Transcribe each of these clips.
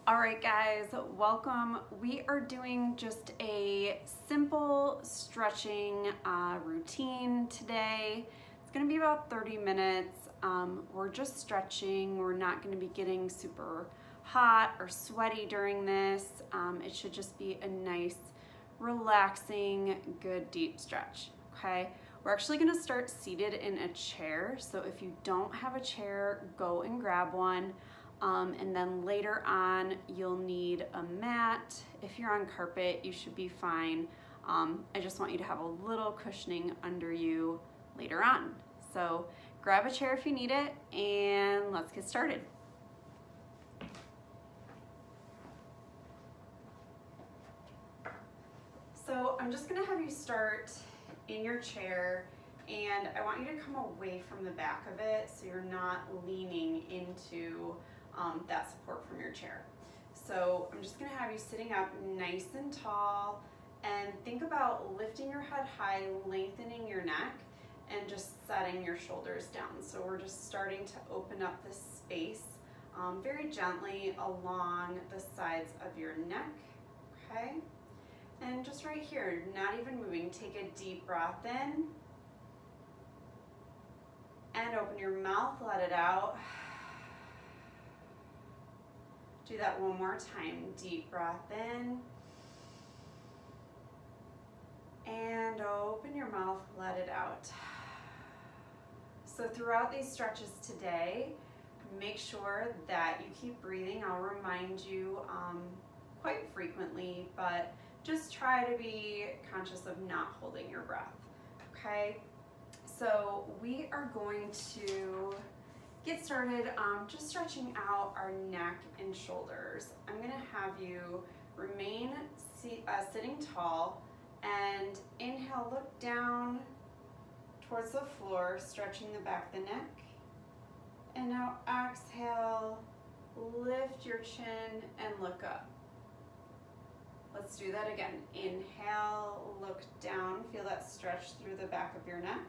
All right, guys, welcome. We are doing just a simple stretching routine today. It's gonna be about 30 minutes. We're just stretching. We're not gonna be getting super hot or sweaty during this. It should just be a nice, relaxing, good deep stretch, okay? We're actually gonna start seated in a chair. So if you don't have a chair, go and grab one. And then later on, you'll need a mat. If you're on carpet, you should be fine. I just want you to have a little cushioning under you later on. So grab a chair if you need it, and let's get started. So I'm just gonna have you start in your chair, and I want you to come away from the back of it so you're not leaning into that support from your chair. So I'm just gonna have you sitting up nice and tall, and think about lifting your head high, lengthening your neck, and just setting your shoulders down. So we're just starting to open up this space very gently along the sides of your neck, okay? And just right here, not even moving, take a deep breath in, and open your mouth, let it out. Do that one more time. Deep breath in. And open your mouth, let it out. So throughout these stretches today, make sure that you keep breathing. I'll remind you quite frequently, but just try to be conscious of not holding your breath, okay? So we are going to get started just stretching out our neck and shoulders. I'm gonna have you remain sitting tall, and inhale, look down towards the floor, stretching the back of the neck. And now exhale, lift your chin and look up. Let's do that again. Inhale, look down, feel that stretch through the back of your neck.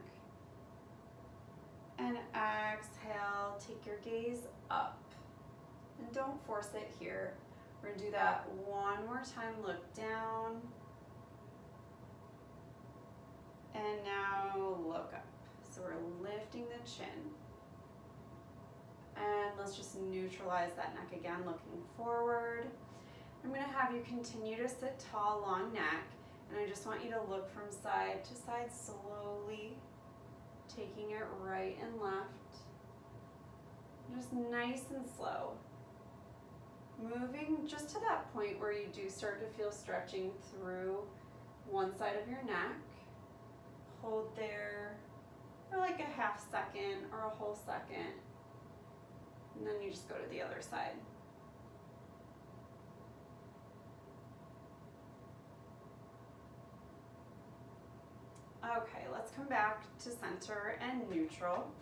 And exhale, take your gaze up. And don't force it here. We're gonna do that one more time. Look down. And now look up. So we're lifting the chin. And let's just neutralize that neck again, looking forward. I'm gonna have you continue to sit tall, long neck. And I just want you to look from side to side slowly, taking it right and left, just nice and slow. Moving just to that point where you do start to feel stretching through one side of your neck. Hold there for like a half second or a whole second, and then you just go to the other side. Okay, let's come back to center and neutral.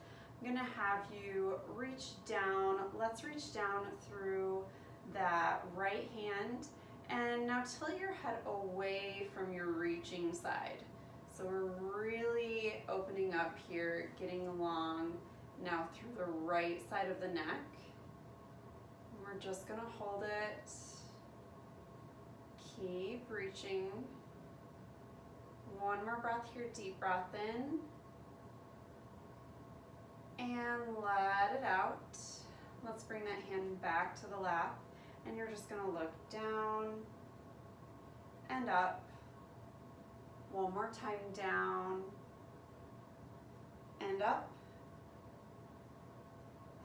I'm gonna have you reach down. Let's reach down through that right hand, and now tilt your head away from your reaching side. So we're really opening up here, getting along now through the right side of the neck. We're just gonna hold it. Keep reaching. One more breath here, deep breath in. And let it out. Let's bring that hand back to the lap. And you're just gonna look down and up. One more time, down and up.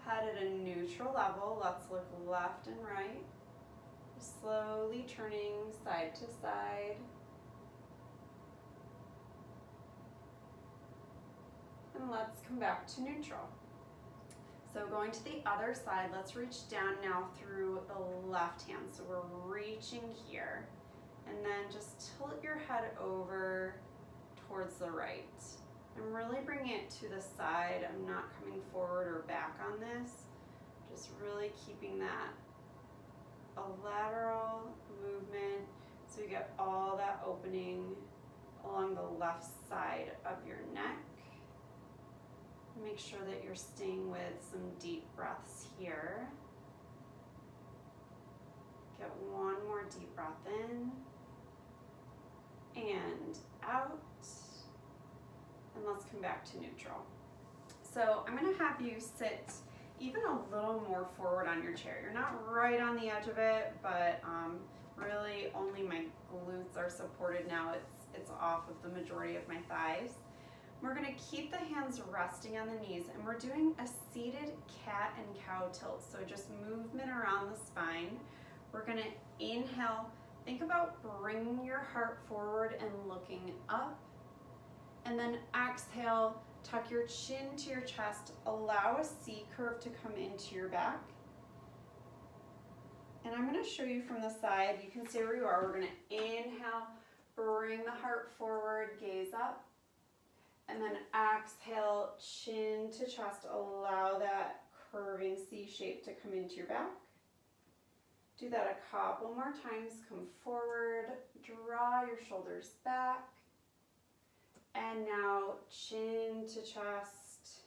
Head at a neutral level. Let's look left and right. Slowly turning side to side. And let's come back to neutral. So going to the other side, let's reach down now through the left hand. So we're reaching here, and then just tilt your head over towards the right. And really bring it to the side. I'm not coming forward or back on this. Just really keeping that a lateral movement so you get all that opening along the left side of your neck. Make sure that you're staying with some deep breaths here. deep breath in and out. And let's come back to neutral. So I'm going to have you sit even a little more forward on your chair. You're not right on the edge of it, but really only my glutes are supported now. It's off of the majority of my thighs. We're going to keep the hands resting on the knees, and we're doing a seated cat and cow tilt. So just movement around the spine. We're going to inhale. Think about bringing your heart forward and looking up. And then exhale, tuck your chin to your chest. Allow a C curve to come into your back. And I'm going to show you from the side. You can stay where you are. We're going to inhale, bring the heart forward, gaze up. And then exhale, chin to chest. Allow that curving C shape to come into your back. Do that a couple more times. Come forward, draw your shoulders back. And now chin to chest,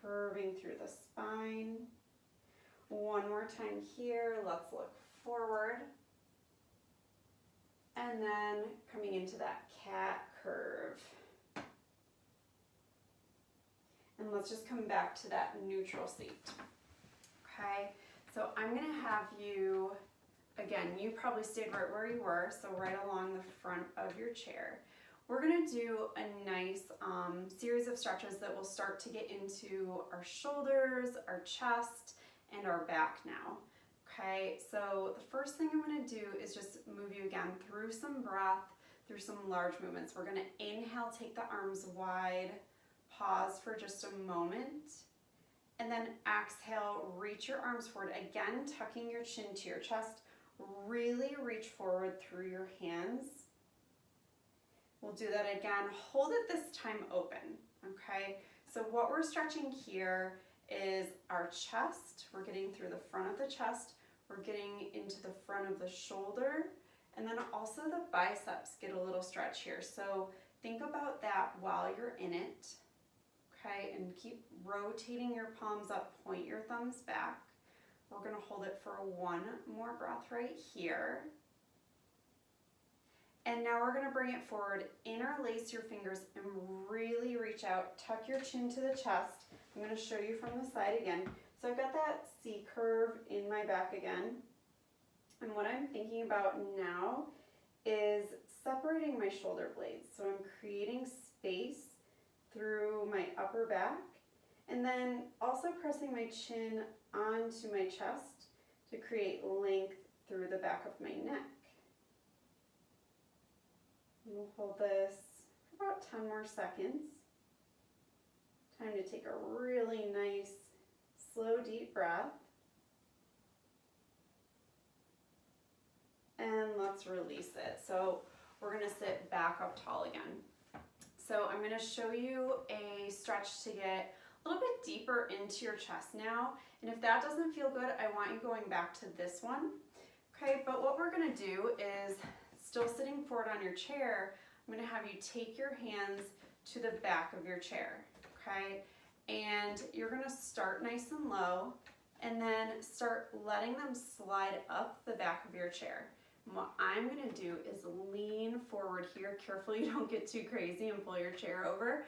curving through the spine. One more time here. Let's look forward. And then coming into that cat curve. And let's just come back to that neutral seat. Okay, so I'm going to have you, again, you probably stayed right where you were, so right along the front of your chair. We're going to do a nice series of stretches that will start to get into our shoulders, our chest, and our back now. Okay, so the first thing I'm going to do is just move you again through some breath, through some large movements. We're going to inhale, take the arms wide, pause for just a moment, and then exhale, reach your arms forward, again tucking your chin to your chest. Really reach forward through your hands. We'll do that again. Hold it this time open, okay? So what we're stretching here is our chest. We're getting through the front of the chest. We're getting into the front of the shoulder. And then also the biceps get a little stretch here. So think about that while you're in it, okay? And keep rotating your palms up, point your thumbs back. We're gonna hold it for one more breath right here. And now we're going to bring it forward, interlace your fingers and really reach out, tuck your chin to the chest. I'm going to show you from the side again. So I've got that C curve in my back again. And what I'm thinking about now is separating my shoulder blades. So I'm creating space through my upper back and then also pressing my chin onto my chest to create length through the back of my neck. We'll hold this for about 10 more seconds. Time to take a really nice, slow, deep breath. And let's release it. So we're going to sit back up tall again. So I'm going to show you a stretch to get a little bit deeper into your chest now. And if that doesn't feel good, I want you going back to this one. Okay, but what we're going to do is, still sitting forward on your chair, I'm going to have you take your hands to the back of your chair, okay? And you're going to start nice and low and then start letting them slide up the back of your chair. And what I'm going to do is lean forward here. Careful you don't get too crazy and pull your chair over.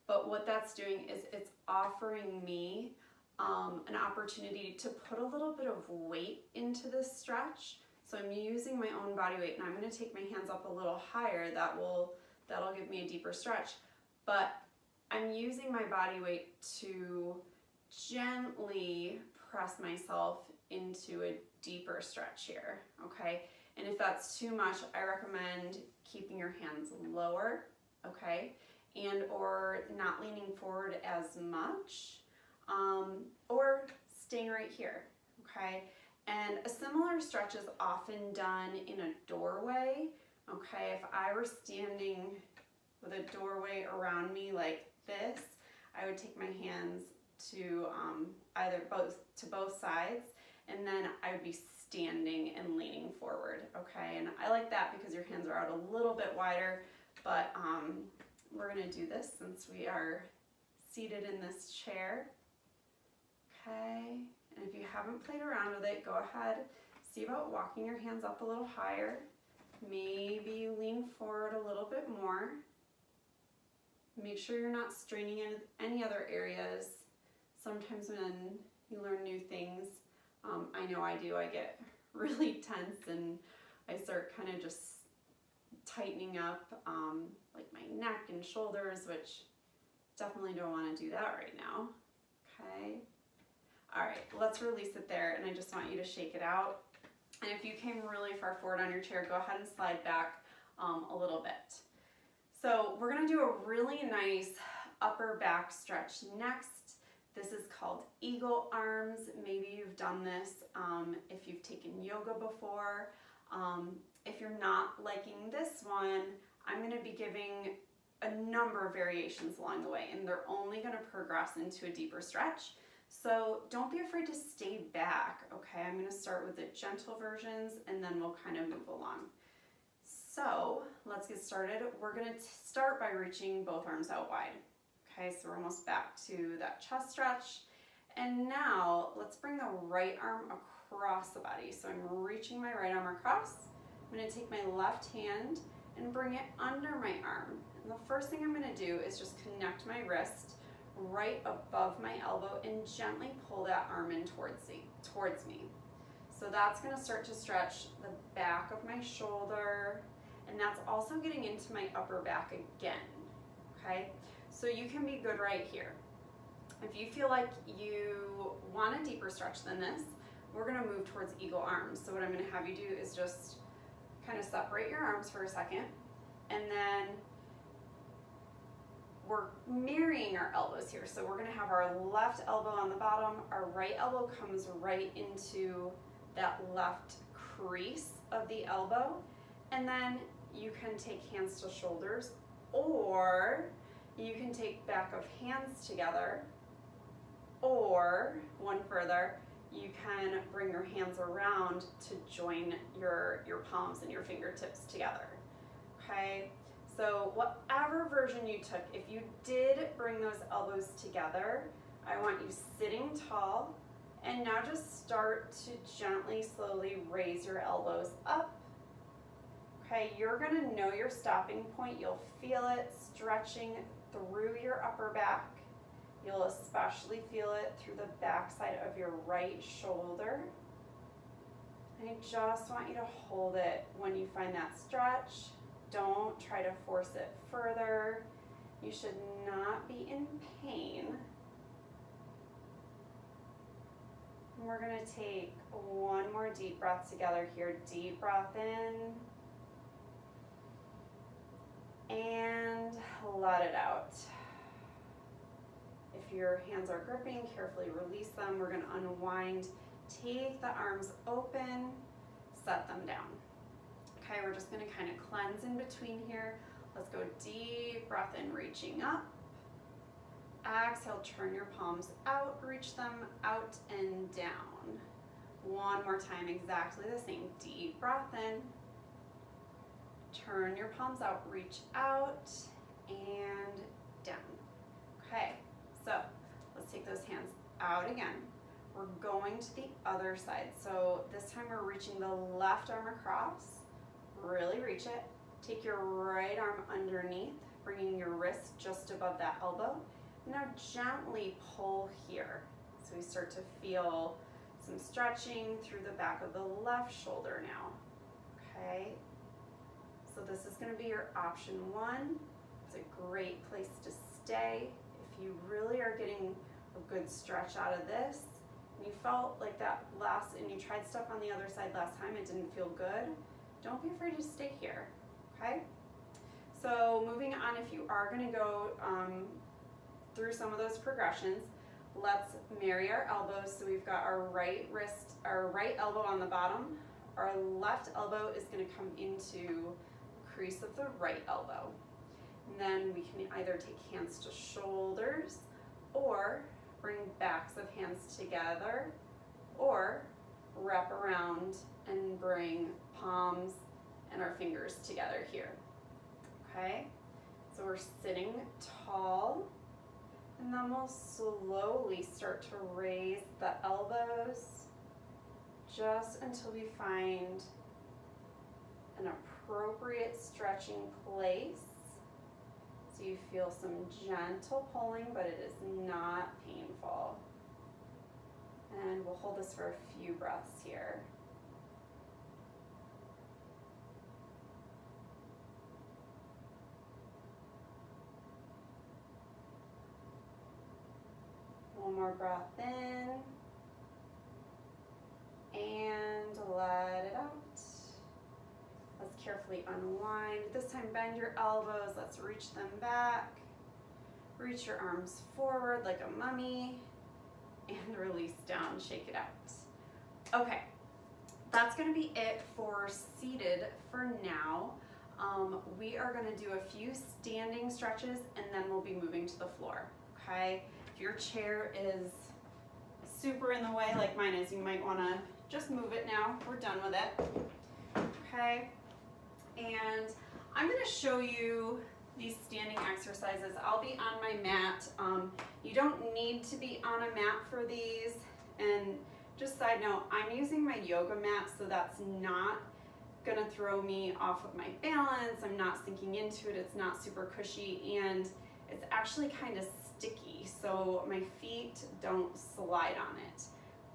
But what that's doing is it's offering me an opportunity to put a little bit of weight into this stretch. So I'm using my own body weight, and I'm going to take my hands up a little higher. That'll give me a deeper stretch. But I'm using my body weight to gently press myself into a deeper stretch here, okay? And if that's too much, I recommend keeping your hands lower, okay? And or not leaning forward as much, or staying right here, okay? And a similar stretch is often done in a doorway, okay? If I were standing with a doorway around me like this, I would take my hands to both sides, and then I would be standing and leaning forward, okay? And I like that because your hands are out a little bit wider, but we're gonna do this since we are seated in this chair, okay? And if you haven't played around with it, go ahead, see about walking your hands up a little higher. Maybe you lean forward a little bit more. Make sure you're not straining in any other areas. Sometimes when you learn new things, I know I do, I get really tense and I start kind of just tightening up like my neck and shoulders, which definitely don't want to do that right now. Okay. All right, let's release it there, and I just want you to shake it out. And if you came really far forward on your chair, go ahead and slide back a little bit. So we're gonna do a really nice upper back stretch next. This is called eagle arms. Maybe you've done this if you've taken yoga before. If you're not liking this one, I'm gonna be giving a number of variations along the way, and they're only gonna progress into a deeper stretch. So don't be afraid to stay back, okay? I'm gonna start with the gentle versions and then we'll kind of move along. So let's get started. We're gonna start by reaching both arms out wide. Okay, so we're almost back to that chest stretch. And now let's bring the right arm across the body. So I'm reaching my right arm across. I'm gonna take my left hand and bring it under my arm. And the first thing I'm gonna do is just connect my wrist right above my elbow and gently pull that arm in towards me. So that's gonna start to stretch the back of my shoulder, and that's also getting into my upper back again, okay? So you can be good right here. If you feel like you want a deeper stretch than this, we're gonna move towards eagle arms. So what I'm gonna have you do is just kind of separate your arms for a second, and then we're mirroring our elbows here. So we're gonna have our left elbow on the bottom, our right elbow comes right into that left crease of the elbow, and then you can take hands to shoulders, or you can take back of hands together, or one further, you can bring your hands around to join your palms and your fingertips together, okay? So whatever version you took, if you did bring those elbows together, I want you sitting tall, and now just start to gently, slowly raise your elbows up. Okay, you're gonna know your stopping point. You'll feel it stretching through your upper back. You'll especially feel it through the back side of your right shoulder. And I just want you to hold it when you find that stretch. Don't try to force it further. You should not be in pain. And we're gonna take one more deep breath together here. Deep breath in. And let it out. If your hands are gripping, carefully release them. We're gonna unwind. Take the arms open, set them down. Okay, we're just gonna kind of cleanse in between here. Let's go deep breath in, reaching up. Exhale, turn your palms out, reach them out and down. One more time, exactly the same. Deep breath in. Turn your palms out, reach out and down. Okay, so let's take those hands out again. We're going to the other side. So this time we're reaching the left arm across. Really reach it. Take your right arm underneath, bringing your wrist just above that elbow. Now gently pull here. So we start to feel some stretching through the back of the left shoulder now. Okay. So this is going to be your option one. It's a great place to stay. If you really are getting a good stretch out of this, and you felt like that and you tried stuff on the other side last time, it didn't feel good, don't be afraid to stay here, okay? So moving on, if you are going to go through some of those progressions, let's marry our elbows. So we've got our right elbow on the bottom. Our left elbow is going to come into the crease of the right elbow. And then we can either take hands to shoulders, or bring backs of hands together, or wrap around and bring palms and our fingers together here. Okay, so we're sitting tall, and then we'll slowly start to raise the elbows, just until we find an appropriate stretching place. So you feel some gentle pulling, but it is not painful. And we'll hold this for a few breaths here. One more breath in. And let it out. Let's carefully unwind. This time bend your elbows. Let's reach them back. Reach your arms forward like a mummy. And release down, shake it out. Okay, that's gonna be it for seated for now. We are gonna do a few standing stretches and then we'll be moving to the floor, okay? If your chair is super in the way like mine is, you might wanna just move it now. We're done with it, okay? And I'm gonna show you these standing exercises. I'll be on my mat. You don't need to be on a mat for these. And just side note, I'm using my yoga mat, so that's not gonna throw me off of my balance. I'm not sinking into it. It's not super cushy, and it's actually kind of sticky, so my feet don't slide on it.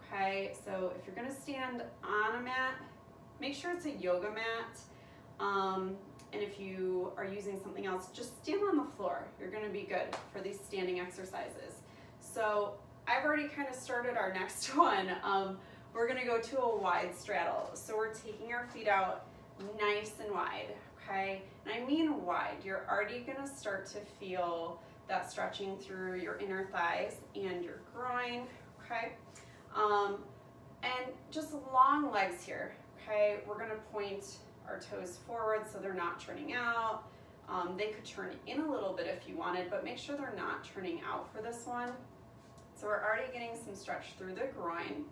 Okay, so if you're gonna stand on a mat, make sure it's a yoga mat. And if you are using something else, just stand on the floor. You're gonna be good for these standing exercises. So I've already kind of started our next one. We're gonna go to a wide straddle. So we're taking our feet out nice and wide, okay? And I mean wide. You're already gonna start to feel that stretching through your inner thighs and your groin, okay? And just long legs here, okay? We're gonna point our toes forward so they're not turning out. They could turn in a little bit if you wanted, but make sure they're not turning out for this one. So we're already getting some stretch through the groin.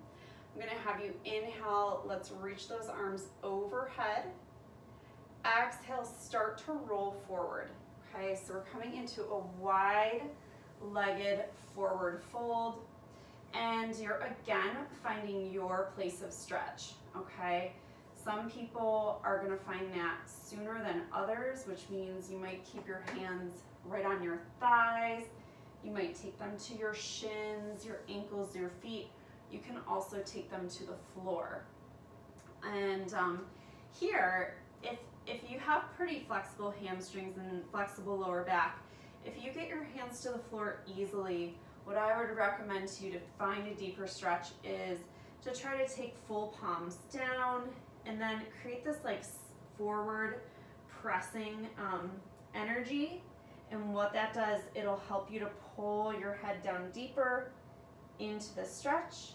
I'm gonna have you inhale, let's reach those arms overhead. Exhale, start to roll forward. Okay, so we're coming into a wide-legged forward fold, and you're again finding your place of stretch, okay? Some people are gonna find that sooner than others, which means you might keep your hands right on your thighs. You might take them to your shins, your ankles, your feet. You can also take them to the floor. And here, if you have pretty flexible hamstrings and flexible lower back, if you get your hands to the floor easily, what I would recommend to you to find a deeper stretch is to try to take full palms down and then create this like forward pressing energy. And what that does, it'll help you to pull your head down deeper into the stretch.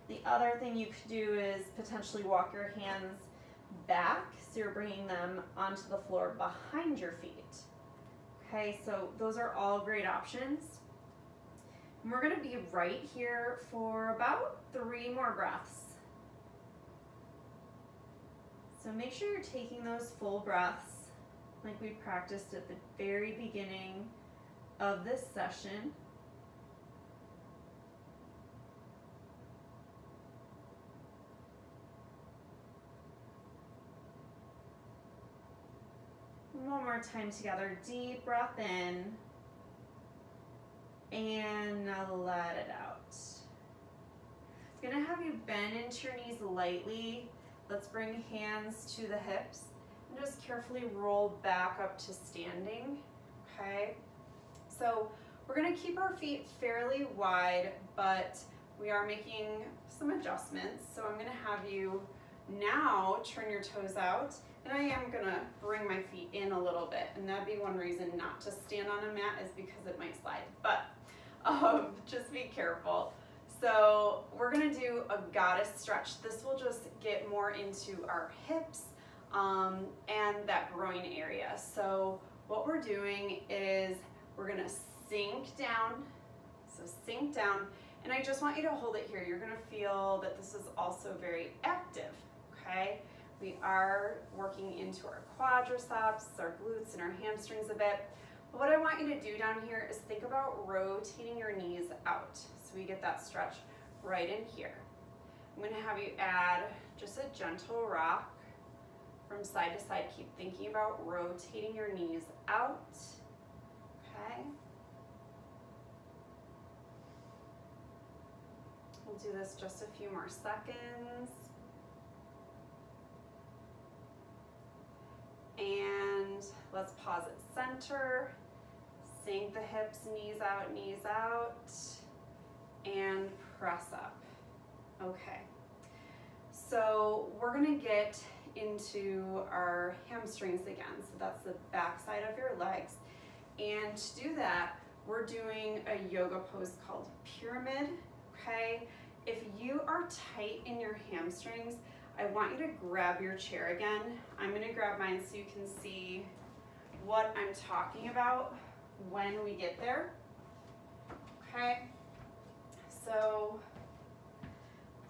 The other thing you could do is potentially walk your hands back, so you're bringing them onto the floor behind your feet. Okay, so those are all great options. And we're gonna be right here for about 3 more breaths. So make sure you're taking those full breaths like we practiced at the very beginning of this session. One more time together, deep breath in, and now let it out. I'm gonna have you bend into your knees lightly. Let's bring hands to the hips and just carefully roll back up to standing, okay? So we're gonna keep our feet fairly wide, but we are making some adjustments. So I'm gonna have you now turn your toes out, and I am gonna bring my feet in a little bit, and that'd be one reason not to stand on a mat is because it might slide, but just be careful. So we're gonna do a goddess stretch. This will just get more into our hips and that groin area. So what we're doing is we're gonna sink down, so sink down, and I just want you to hold it here. You're gonna feel that this is also very active, okay? We are working into our quadriceps, our glutes, and our hamstrings a bit. But what I want you to do down here is think about rotating your knees out. So we get that stretch right in here. I'm going to have you add just a gentle rock from side to side. Keep thinking about rotating your knees out. Okay. We'll do this just a few more seconds. And let's pause at center. Sink the hips, knees out, and press up. Okay. So we're gonna get into our hamstrings again. So that's the back side of your legs. And to do that, we're doing a yoga pose called pyramid, okay? If you are tight in your hamstrings, I want you to grab your chair again. I'm gonna grab mine so you can see what I'm talking about when we get there, okay? So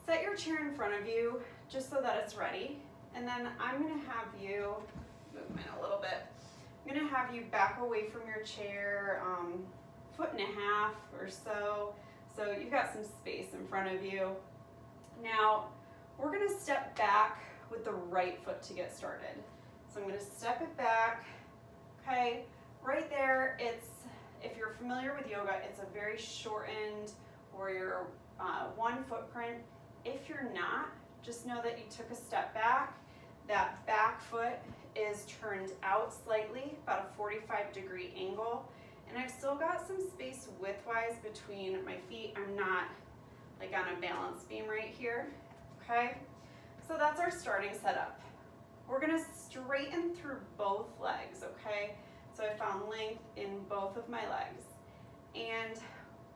set your chair in front of you just so that it's ready. And then I'm gonna have you, move mine a little bit, I'm gonna have you back away from your chair, 1.5 feet or so. So you've got some space in front of you. Now, we're gonna step back with the right foot to get started. So I'm gonna step it back, okay? Right there, if you're familiar with yoga, it's a very shortened warrior one footprint. If you're not, just know that you took a step back. That back foot is turned out slightly, about a 45-degree angle. And I've still got some space widthwise between my feet. I'm not like on a balance beam right here, okay? So that's our starting setup. We're gonna straighten through both legs, okay? So I found length in both of my legs. And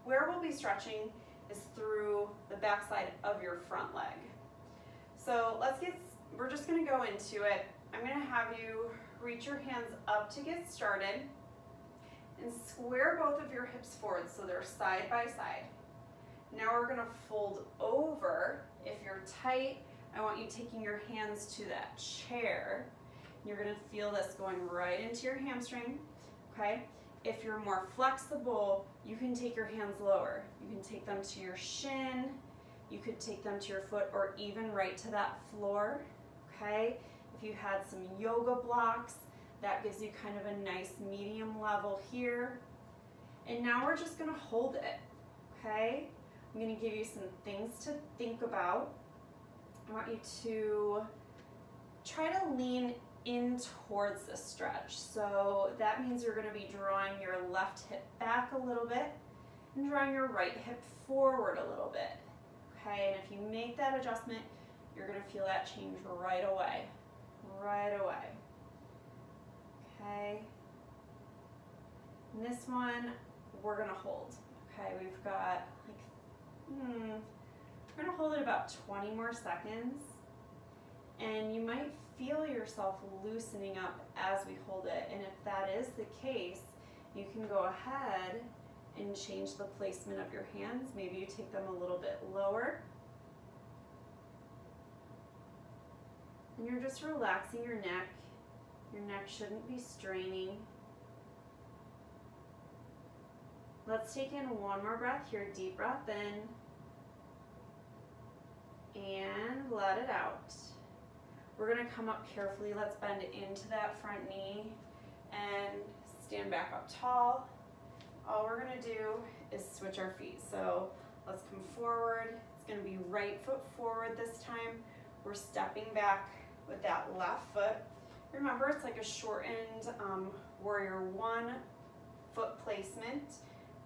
where we'll be stretching is through the backside of your front leg. So we're just gonna go into it. I'm gonna have you reach your hands up to get started and square both of your hips forward so they're side by side. Now we're gonna fold over. If you're tight, I want you taking your hands to that chair. You're gonna feel this going right into your hamstring, okay? If you're more flexible, you can take your hands lower. You can take them to your shin, you could take them to your foot, or even right to that floor, okay? If you had some yoga blocks, that gives you kind of a nice medium level here. And now we're just gonna hold it, okay? I'm gonna give you some things to think about. I want you to try to lean in towards the stretch. So that means you're gonna be drawing your left hip back a little bit and drawing your right hip forward a little bit, okay? And if you make that adjustment, you're gonna feel that change right away, okay? And this one, we're gonna hold, okay? We've got we're gonna hold it about 20 more seconds, and you might feel yourself loosening up as we hold it. And if that is the case, you can go ahead and change the placement of your hands. Maybe you take them a little bit lower. And you're just relaxing your neck. Your neck shouldn't be straining. Let's take in one more breath here. Deep breath in. And let it out. We're gonna come up carefully. Let's bend into that front knee and stand back up tall. All we're gonna do is switch our feet. So let's come forward. It's gonna be right foot forward this time. We're stepping back with that left foot. Remember, it's like a shortened warrior one foot placement.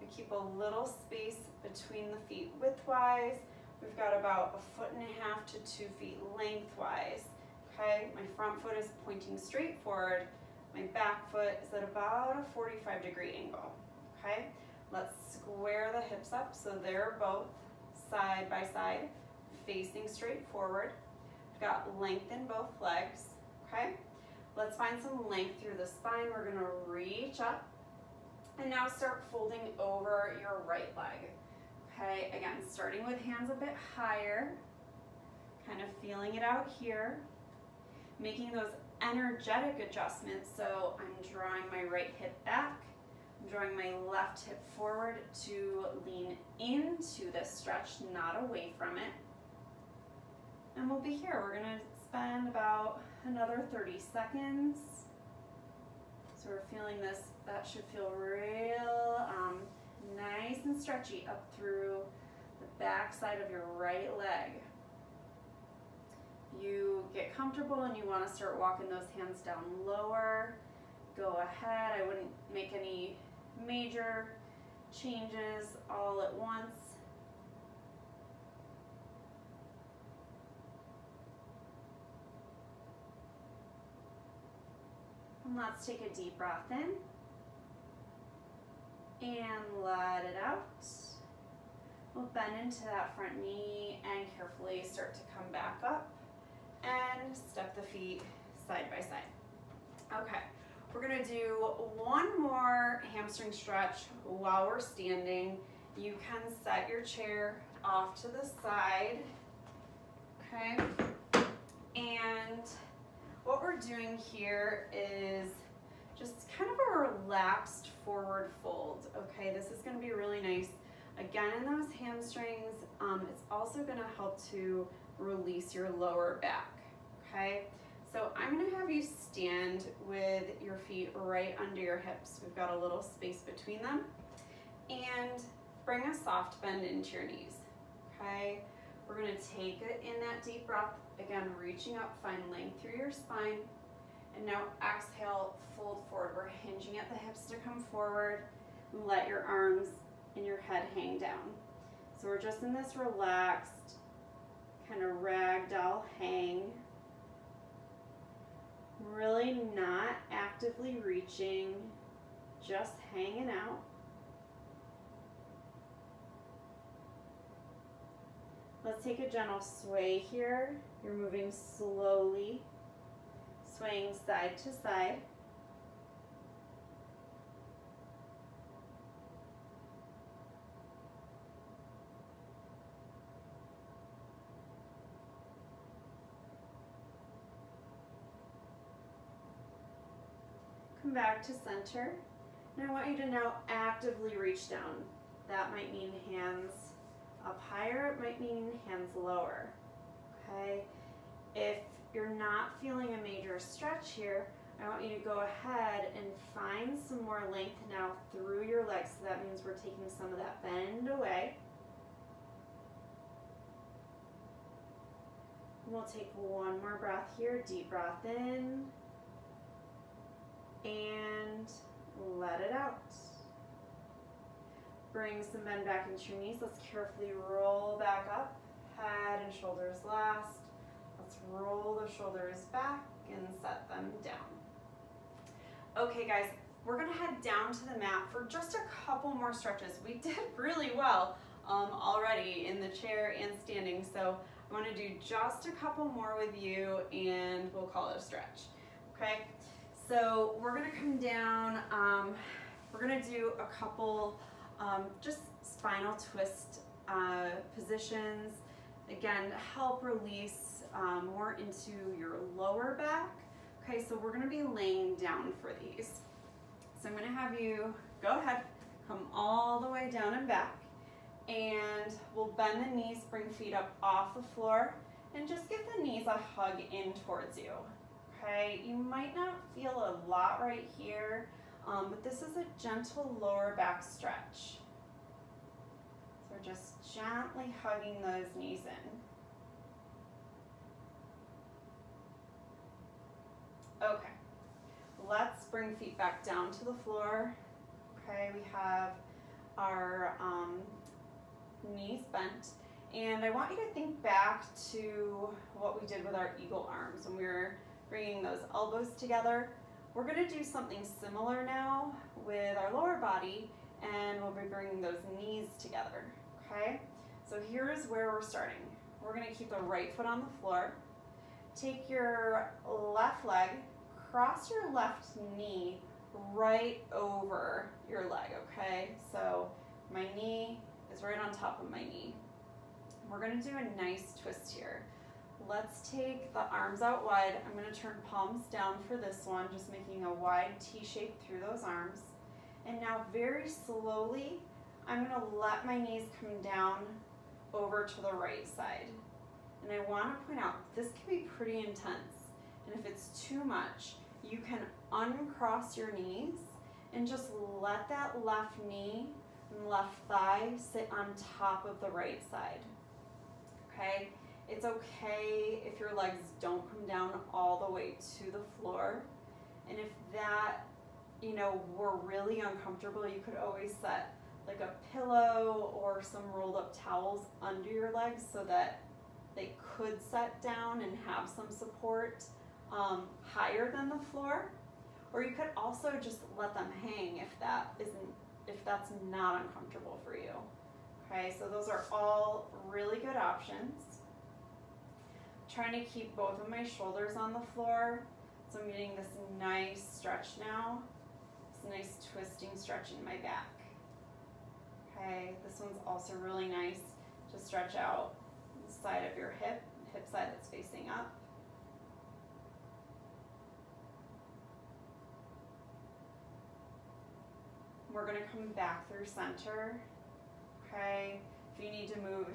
We keep a little space between the feet widthwise. We've got about 1.5 to 2 feet lengthwise. Okay, my front foot is pointing straight forward. My back foot is at about a 45-degree angle. Okay, let's square the hips up so they're both side by side, facing straight forward. We've got length in both legs. Okay, let's find some length through the spine. We're gonna reach up and now start folding over your right leg. Okay, again, starting with hands a bit higher, kind of feeling it out here, making those energetic adjustments. So I'm drawing my right hip back, I'm drawing my left hip forward to lean into this stretch, not away from it. we'll be here. We're gonna spend about another 30 seconds. So we're feeling this, that should feel real nice and stretchy up through the back side of your right leg. You get comfortable and you want to start walking those hands down lower. Go ahead. I wouldn't make any major changes all at once. And let's take a deep breath in and let it out. We'll bend into that front knee and carefully start to come back up and step the feet side by side. Okay, we're gonna do one more hamstring stretch while we're standing. You can set your chair off to the side, okay? And what we're doing here is just kind of a relaxed forward fold, okay? This is gonna be really nice. Again, in those hamstrings, it's also gonna help to release your lower back, okay? So I'm gonna have you stand with your feet right under your hips. We've got a little space between them. And bring a soft bend into your knees, okay? We're gonna take it in that deep breath, again, reaching up, find length through your spine. And now exhale, fold forward. We're hinging at the hips to come forward. Let your arms and your head hang down. So we're just in this relaxed, kind of ragdoll hang. Really not actively reaching, just hanging out. Let's take a gentle sway here. You're moving slowly, swaying side to side. Come back to center. And I want you to now actively reach down. That might mean hands up higher, it might mean hands lower, okay? If you're not feeling a major stretch here, I want you to go ahead and find some more length now through your legs. So that means we're taking some of that bend away. And we'll take one more breath here, deep breath in, and let it out. Bring some bend back into your knees. Let's carefully roll back up, head and shoulders last. Let's roll the shoulders back and set them down. Okay guys, we're gonna head down to the mat for just a couple more stretches. We did really well already in the chair and standing, so I wanna do just a couple more with you and we'll call it a stretch, okay? So we're gonna come down, we're gonna do a couple just spinal twist positions. Again, help release more into your lower back. Okay, so we're gonna be laying down for these. So I'm gonna have you go ahead, come all the way down and back, and we'll bend the knees, bring feet up off the floor, and just give the knees a hug in towards you. Okay, you might not feel a lot right here, but this is a gentle lower back stretch. So we're just gently hugging those knees in. Okay, let's bring feet back down to the floor. Okay, we have our knees bent. And I want you to think back to what we did with our eagle arms when we were bringing those elbows together. We're gonna do something similar now with our lower body, and we'll be bringing those knees together, okay? So here's where we're starting. We're gonna keep the right foot on the floor. Take your left leg, cross your left knee right over your leg, okay? So my knee is right on top of my knee. We're gonna do a nice twist here. Let's take the arms out wide. I'm gonna turn palms down for this one, just making a wide T shape through those arms. And now very slowly, I'm gonna let my knees come down over to the right side. And And I want to point out, this can be pretty intense. And if it's too much, you can uncross your knees and just let that left knee and left thigh sit on top of the right side. Okay? It's okay if your legs don't come down all the way to the floor. And if that, were really uncomfortable, you could always set like a pillow or some rolled up towels under your legs so that they could set down and have some support higher than the floor. Or you could also just let them hang if that's not uncomfortable for you. Okay, so those are all really good options. Trying to keep both of my shoulders on the floor. So I'm getting this nice stretch now. This nice twisting stretch in my back. Okay, this one's also really nice to stretch out the side of your hip side that's facing up. We're going to come back through center. Okay, if you need to move,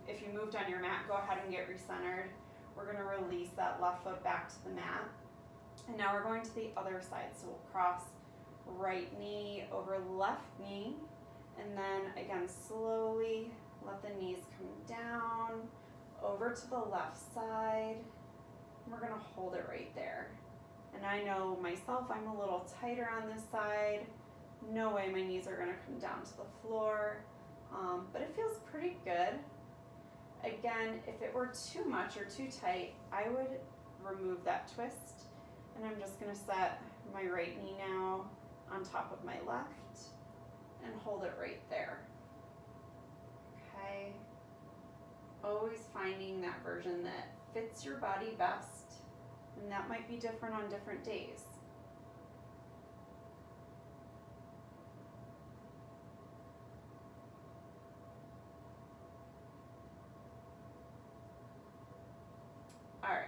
if you moved on your mat, go ahead and get recentered. We're going to release that left foot back to the mat. And now we're going to the other side. So we'll cross right knee over left knee. And then again, slowly let the knees come down over to the left side. And we're going to hold it right there. And I know myself, I'm a little tighter on this side. No way my knees are going to come down to the floor. But it feels pretty good. Again, if it were too much or too tight, I would remove that twist. And I'm just going to set my right knee now on top of my left and hold it right there. Okay. Always finding that version that fits your body best, and that might be different on different days. All right.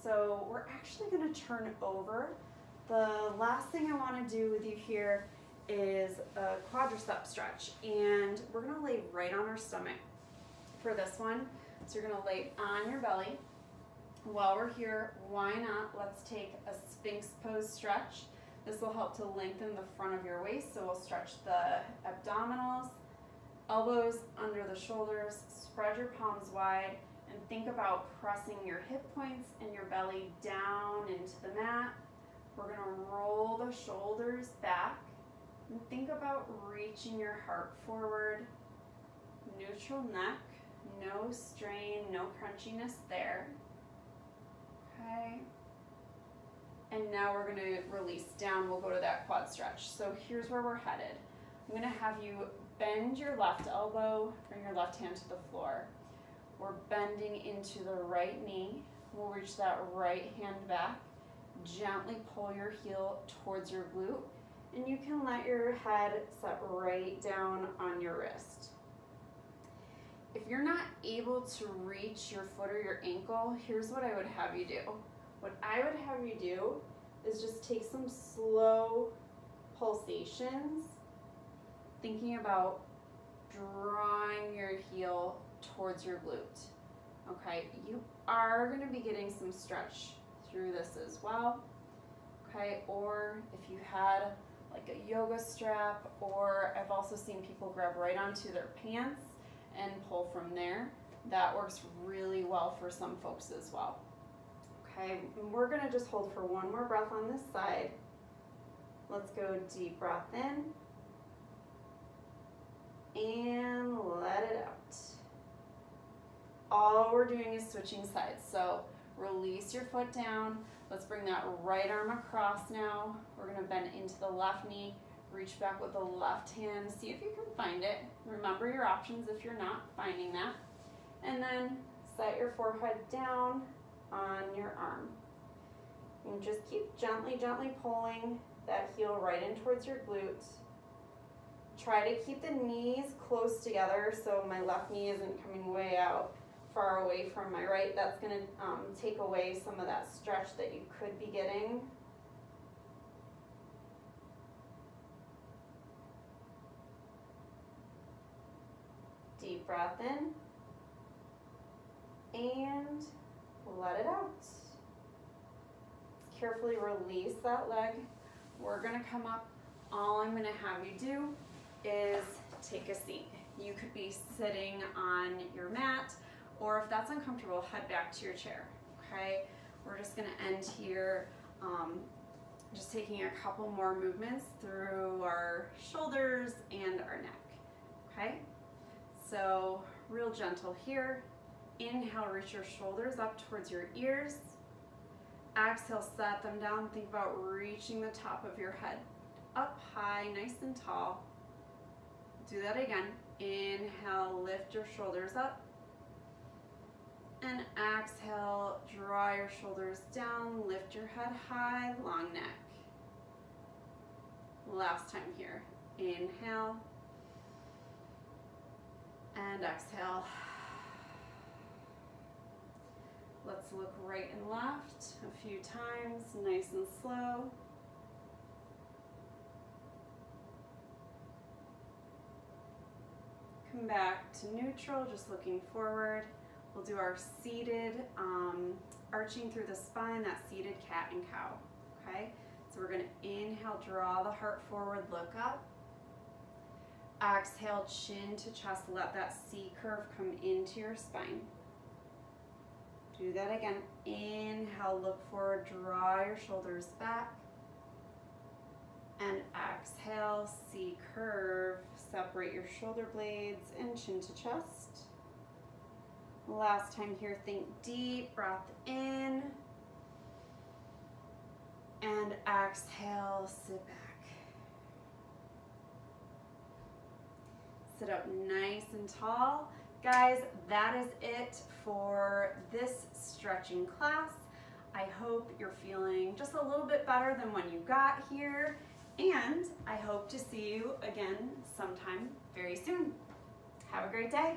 So we're actually going to turn over. The last thing I want to do with you here is a quadricep stretch, and we're going to lay right on our stomach for this one. So you're going to lay on your belly. While we're here, why not, let's take a Sphinx pose stretch. This will help to lengthen the front of your waist, so we'll stretch the abdominals, elbows under the shoulders, spread your palms wide, and think about pressing your hip points and your belly down into the mat. We're going to roll the shoulders back and think about reaching your heart forward. Neutral neck, no strain, no crunchiness there. Okay. And now we're going to release down. We'll go to that quad stretch. So here's where we're headed. I'm going to have you bend your left elbow, bring your left hand to the floor. We're bending into the right knee. We'll reach that right hand back. Gently pull your heel towards your glute, and you can let your head set right down on your wrist. If you're not able to reach your foot or your ankle, here's what I would have you do. What I would have you do is just take some slow pulsations, thinking about drawing your heel towards your glute. Okay, you are going to be getting some stretch through this as well. Okay, or if you had like a yoga strap, or I've also seen people grab right onto their pants and pull from there. That works really well for some folks as well. Okay, and we're going to just hold for one more breath on this side. Let's go deep breath in and let it out. All we're doing is switching sides. So release your foot down. Let's bring that right arm across now. We're going to bend into the left knee. Reach back with the left hand. See if you can find it. Remember your options if you're not finding that. And then set your forehead down on your arm. And just keep gently pulling that heel right in towards your glute. Try to keep the knees close together so my left knee isn't coming way out far away from my right. That's going to take away some of that stretch that you could be getting. Deep breath in let it out. Carefully release that leg. We're gonna come up. All I'm gonna have you do is take a seat. You could be sitting on your mat, or if that's uncomfortable, head back to your chair, okay? We're just gonna end here, just taking a couple more movements through our shoulders and our neck, okay? So real gentle here. Inhale, reach your shoulders up towards your ears. Exhale, set them down. Think about reaching the top of your head up high, nice and tall. Do that again. Inhale, lift your shoulders up. And exhale, draw your shoulders down, lift your head high, long neck. Last time here. Inhale. And exhale. Let's look right and left a few times, nice and slow. Come back to neutral, just looking forward. We'll do our seated, arching through the spine, that seated cat and cow, okay? So we're gonna inhale, draw the heart forward, look up. Exhale, chin to chest, let that C curve come into your spine. Do that again. Inhale, look forward, draw your shoulders back. And exhale, C curve, separate your shoulder blades and chin to chest. Last time here, think deep breath in. And exhale, sit back. Sit up nice and tall. Guys, that is it for this stretching class. I hope you're feeling just a little bit better than when you got here, and I hope to see you again sometime very soon. Have a great day.